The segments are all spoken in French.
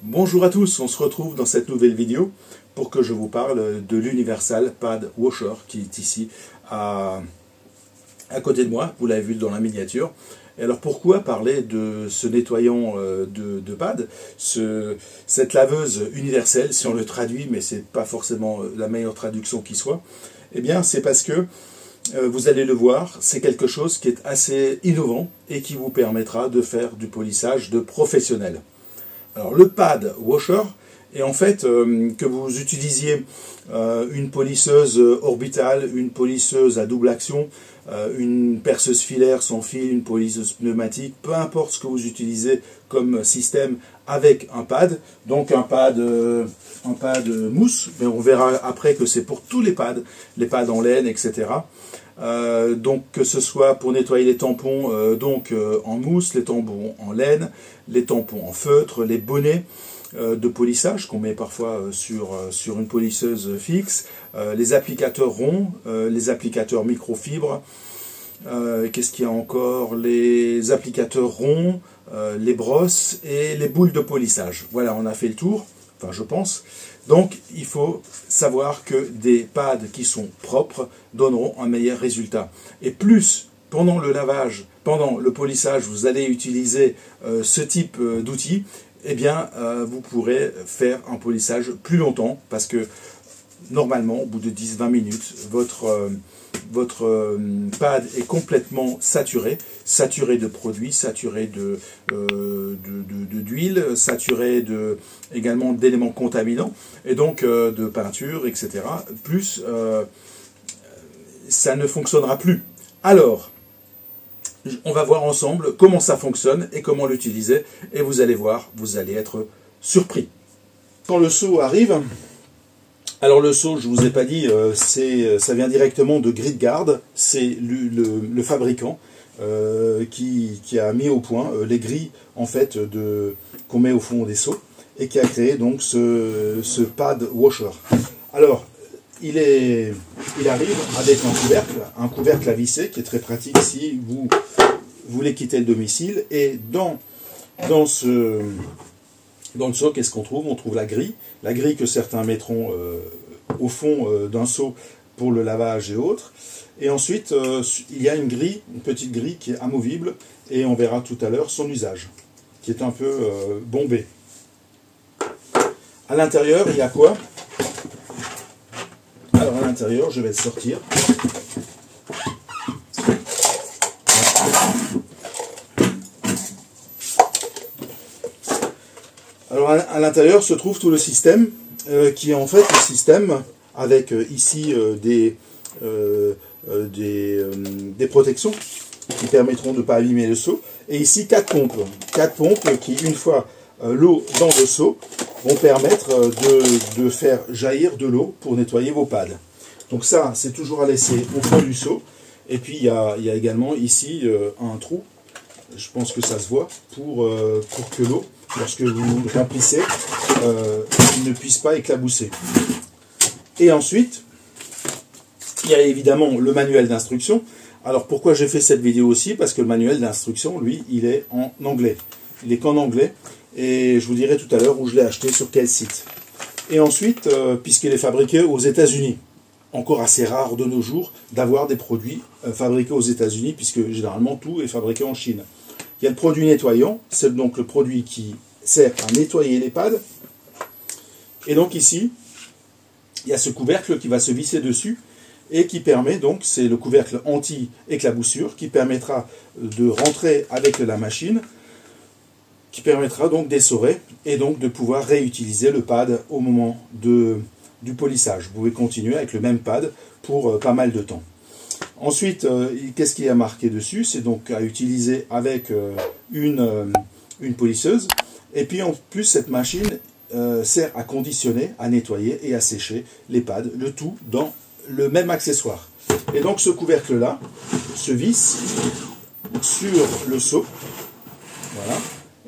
Bonjour à tous, on se retrouve dans cette nouvelle vidéo pour que je vous parle de l'Universal Pad Washer qui est ici à côté de moi, vous l'avez vu dans la miniature. Et alors pourquoi parler de ce nettoyant de pad, cette laveuse universelle, si on le traduit, mais c'est pas forcément la meilleure traduction qui soit. Eh bien c'est parce que vous allez le voir, c'est quelque chose qui est assez innovant et qui vous permettra de faire du polissage de professionnel. Alors le pad washer, et en fait que vous utilisiez une polisseuse orbitale, une polisseuse à double action, une perceuse filaire sans fil, une polisseuse pneumatique, peu importe ce que vous utilisez comme système avec un pad, donc un pad mousse, mais on verra après que c'est pour tous les pads en laine, etc. Donc que ce soit pour nettoyer les tampons en mousse, les tampons en laine, les tampons en feutre, les bonnets de polissage qu'on met parfois sur une polisseuse fixe, les applicateurs ronds, les applicateurs microfibres, qu'est-ce qu'il y a encore, les applicateurs ronds, les brosses et les boules de polissage. Voilà, on a fait le tour, enfin je pense. Donc il faut savoir que des pads qui sont propres donneront un meilleur résultat. Et plus pendant le lavage, pendant le polissage, vous allez utiliser ce type d'outils, eh bien vous pourrez faire un polissage plus longtemps parce que normalement, au bout de 10-20 minutes, votre pad est complètement saturé de produits, saturé d'huile, saturé également d'éléments contaminants, et donc de peinture, etc. Plus, ça ne fonctionnera plus. Alors, on va voir ensemble comment ça fonctionne et comment l'utiliser, et vous allez voir, vous allez être surpris. Quand le seau arrive, alors le seau, je ne vous ai pas dit, ça vient directement de GridGuard, c'est le fabricant qui a mis au point les grilles en fait qu'on met au fond des seaux et qui a créé donc ce pad washer. Alors il arrive avec un couvercle à visser qui est très pratique si vous voulez quitter le domicile, et dans le seau, qu'est-ce qu'on trouve? On trouve la grille que certains mettront au fond d'un seau pour le lavage et autres. Et ensuite, il y a une petite grille qui est amovible, et on verra tout à l'heure son usage, qui est un peu bombé. À l'intérieur, il y a quoi? Alors à l'intérieur, je vais le sortir. Alors à l'intérieur se trouve tout le système, qui est en fait le système avec ici des protections qui permettront de ne pas abîmer le seau, et ici 4 pompes. 4 pompes qui, une fois l'eau dans le seau, vont permettre de faire jaillir de l'eau pour nettoyer vos pads. Donc ça, c'est toujours à laisser au fond du seau. Et puis il y a également ici un trou, je pense que ça se voit, pour que l'eau, lorsque vous remplissez, ne puisse pas éclabousser. Et ensuite, il y a évidemment le manuel d'instruction. Alors pourquoi j'ai fait cette vidéo aussi? Parce que le manuel d'instruction, lui, il est en anglais. Il est qu'en anglais, et je vous dirai tout à l'heure où je l'ai acheté, sur quel site. Et ensuite, puisqu'il est fabriqué aux États-Unis, encore assez rare de nos jours d'avoir des produits fabriqués aux États-Unis, puisque généralement tout est fabriqué en Chine. Il y a le produit nettoyant, c'est donc le produit qui sert à nettoyer les pads. Et donc ici, il y a ce couvercle qui va se visser dessus et qui permet donc, c'est le couvercle anti-éclaboussure, qui permettra de rentrer avec la machine, qui permettra donc d'essorer et donc de pouvoir réutiliser le pad au moment du polissage. Vous pouvez continuer avec le même pad pour pas mal de temps. Ensuite, qu'est-ce qu'il y a marqué dessus? C'est donc à utiliser avec une polisseuse. Et puis en plus, cette machine sert à conditionner, à nettoyer et à sécher les pads, le tout dans le même accessoire. Et donc ce couvercle-là se visse sur le seau. Voilà.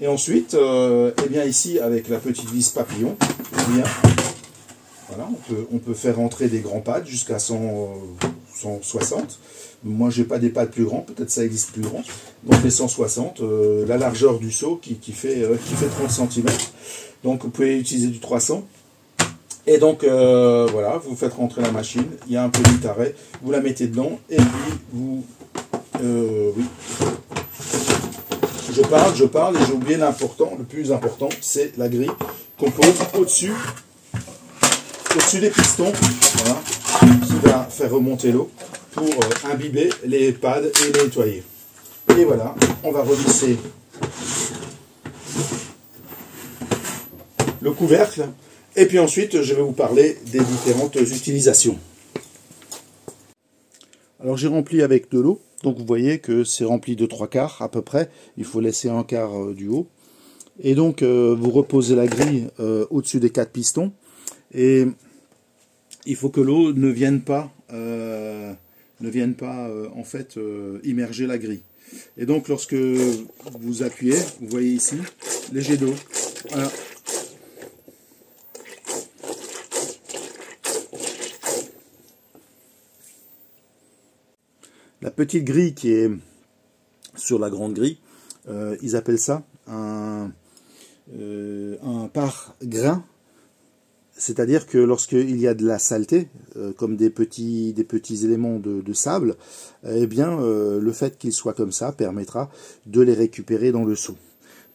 Et ensuite, eh bien ici, avec la petite vis papillon, eh bien, voilà, on peut faire rentrer des grands pads jusqu'à 100 160. Moi, j'ai pas des pads plus grands, peut-être ça existe plus grand. Donc les 160, la largeur du seau qui fait 30 cm. Donc vous pouvez utiliser du 300. Et donc voilà, vous faites rentrer la machine, il y a un petit arrêt, vous la mettez dedans, et puis vous... oui. Je parle, et j'ai oublié l'important, le plus important, c'est la grille qu'on pose au-dessus des pistons, voilà, qui va faire remonter l'eau pour imbiber les pads et les nettoyer. Et voilà, on va revisser le couvercle. Et puis ensuite, je vais vous parler des différentes utilisations. Alors j'ai rempli avec de l'eau. Donc vous voyez que c'est rempli de 3/4 à peu près. Il faut laisser 1/4 du haut. Et donc vous reposez la grille au-dessus des 4 pistons. Et il faut que l'eau ne vienne pas en fait immerger la grille. Et donc lorsque vous appuyez, vous voyez ici les jets d'eau. Voilà. La petite grille qui est sur la grande grille, ils appellent ça un pare-grain. C'est-à-dire que lorsqu'il y a de la saleté, comme des petits éléments de sable, eh bien le fait qu'il soit comme ça permettra de les récupérer dans le seau.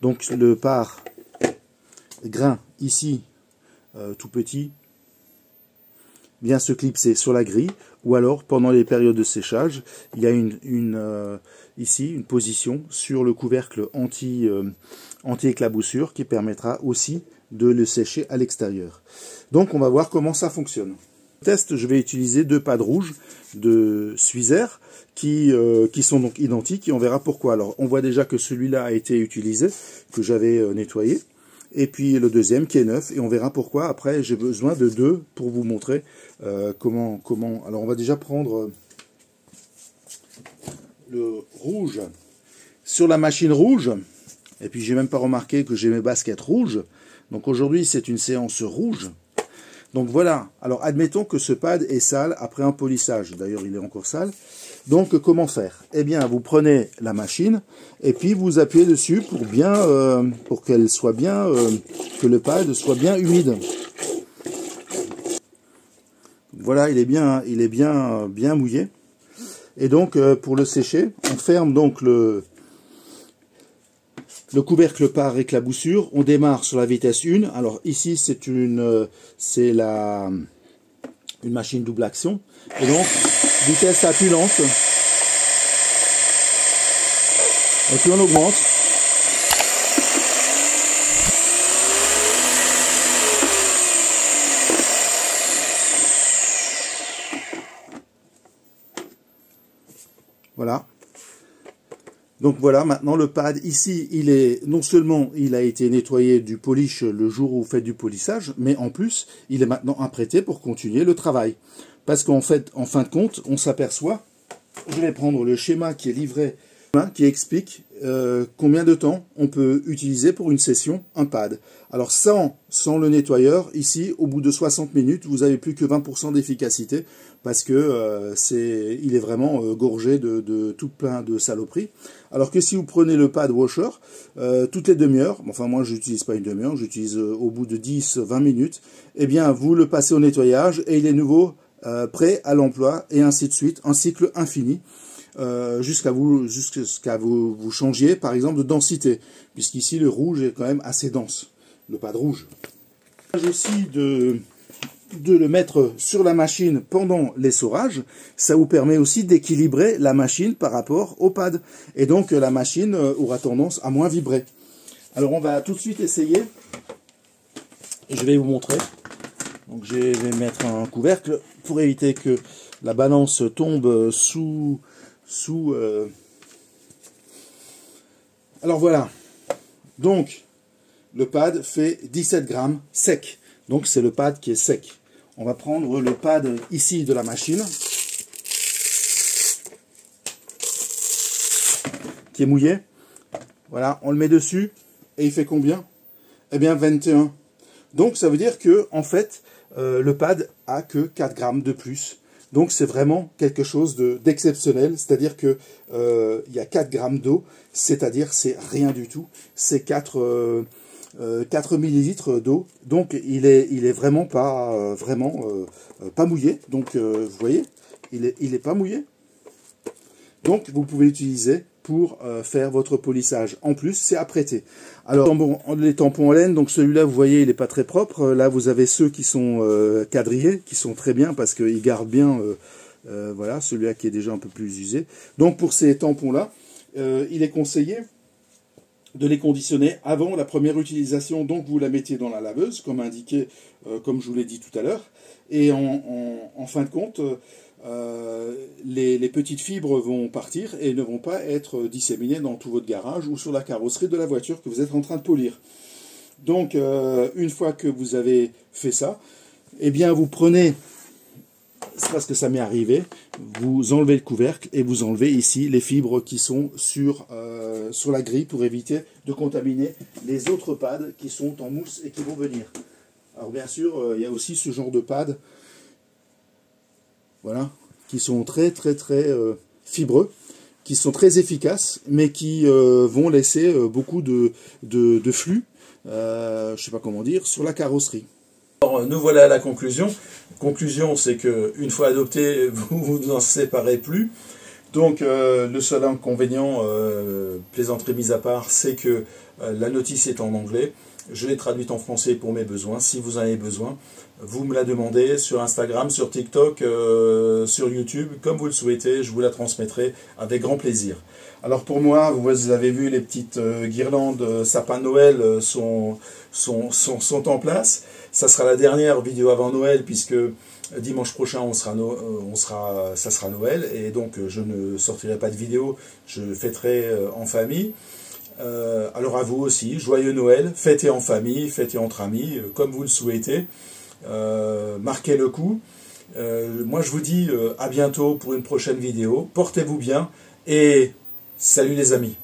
Donc le pare-grain ici, tout petit, vient se clipser sur la grille, ou alors pendant les périodes de séchage, il y a ici une position sur le couvercle anti-éclaboussure qui permettra aussi de le sécher à l'extérieur. Donc on va voir comment ça fonctionne. Pour le test, je vais utiliser 2 pads rouges de Suizer qui sont donc identiques et on verra pourquoi. Alors on voit déjà que celui-là a été utilisé, que j'avais nettoyé. Et puis le deuxième qui est neuf, et on verra pourquoi. Après, j'ai besoin de 2 pour vous montrer comment... Alors on va déjà prendre le rouge. Sur la machine rouge, et puis j'ai même pas remarqué que j'ai mes baskets rouges. Donc aujourd'hui, c'est une séance rouge. Donc voilà, alors admettons que ce pad est sale après un polissage. D'ailleurs, il est encore sale. Donc comment faire? Eh bien, vous prenez la machine et puis vous appuyez dessus pour qu'elle soit bien, que le pad soit bien humide. Voilà, il est bien mouillé. Et donc pour le sécher, on ferme donc le couvercle par éclaboussure. On démarre sur la vitesse 1. Alors ici c'est une machine double action. Et donc vitesse la plus lente. Et puis on augmente. Voilà. Donc voilà, maintenant le pad ici, il est non seulement il a été nettoyé du polish le jour où vous faites du polissage, mais en plus il est maintenant apprêté pour continuer le travail. Parce qu'en fait, en fin de compte, on s'aperçoit, je vais prendre le schéma qui est livré, qui explique combien de temps on peut utiliser pour une session un pad. Alors sans le nettoyeur, ici, au bout de 60 minutes, vous n'avez plus que 20% d'efficacité parce que il est vraiment gorgé de tout plein de saloperies. Alors que si vous prenez le pad washer, toutes les demi-heures, enfin moi je n'utilise pas une demi-heure, j'utilise au bout de 10-20 minutes, eh bien vous le passez au nettoyage et il est nouveau prêt à l'emploi et ainsi de suite, un cycle infini. Jusqu'à vous changiez par exemple de densité, puisqu'ici le rouge est quand même assez dense, le pad rouge. Aussi de le mettre sur la machine pendant l'essorage, ça vous permet aussi d'équilibrer la machine par rapport au pad, et donc la machine aura tendance à moins vibrer. Alors on va tout de suite essayer, je vais vous montrer. Donc je vais mettre un couvercle pour éviter que la balance tombe sous Alors voilà, donc le pad fait 17 grammes sec, donc c'est le pad qui est sec. On va prendre le pad ici de la machine, qui est mouillé, voilà, on le met dessus, et il fait combien? Eh bien 21. Donc ça veut dire que en fait, le pad a que 4 grammes de plus. Donc c'est vraiment quelque chose d'exceptionnel, c'est-à-dire que il y a 4 grammes d'eau, c'est-à-dire c'est rien du tout, c'est 4 millilitres d'eau, donc il est vraiment pas pas mouillé, donc vous voyez, il est pas mouillé, donc vous pouvez l'utiliser pour faire votre polissage. En plus, c'est apprêté. Alors, les tampons en laine, donc celui-là, vous voyez, il n'est pas très propre. Là, vous avez ceux qui sont quadrillés, qui sont très bien parce qu'ils gardent bien, voilà, celui-là qui est déjà un peu plus usé. Donc, pour ces tampons-là, il est conseillé de les conditionner avant la première utilisation. Donc, vous la mettez dans la laveuse, comme indiqué, comme je vous l'ai dit tout à l'heure. Et en fin de compte, les petites fibres vont partir et ne vont pas être disséminées dans tout votre garage ou sur la carrosserie de la voiture que vous êtes en train de polir. Donc, une fois que vous avez fait ça, eh bien, vous prenez, c'est parce que ça m'est arrivé, vous enlevez le couvercle et vous enlevez ici les fibres qui sont sur la grille pour éviter de contaminer les autres pads qui sont en mousse et qui vont venir. Alors, bien sûr, il y a aussi ce genre de pads, voilà, qui sont très fibreux, qui sont très efficaces, mais qui vont laisser beaucoup de flux, je ne sais pas comment dire, sur la carrosserie. Alors, nous voilà à la conclusion. Conclusion, c'est que une fois adopté, vous n'en séparez plus. Donc, le seul inconvénient, plaisanterie mise à part, c'est que la notice est en anglais. Je l'ai traduite en français pour mes besoins. Si vous en avez besoin, vous me la demandez sur Instagram, sur TikTok, sur YouTube, comme vous le souhaitez, je vous la transmettrai avec grand plaisir. Alors pour moi, vous avez vu les petites guirlandes sapin de Noël sont en place. Ça sera la dernière vidéo avant Noël puisque dimanche prochain ça sera Noël et donc je ne sortirai pas de vidéo, je fêterai en famille. Alors à vous aussi, joyeux Noël, fêtez en famille, fêtez entre amis, comme vous le souhaitez, marquez le coup. Moi je vous dis à bientôt pour une prochaine vidéo, portez-vous bien et salut les amis.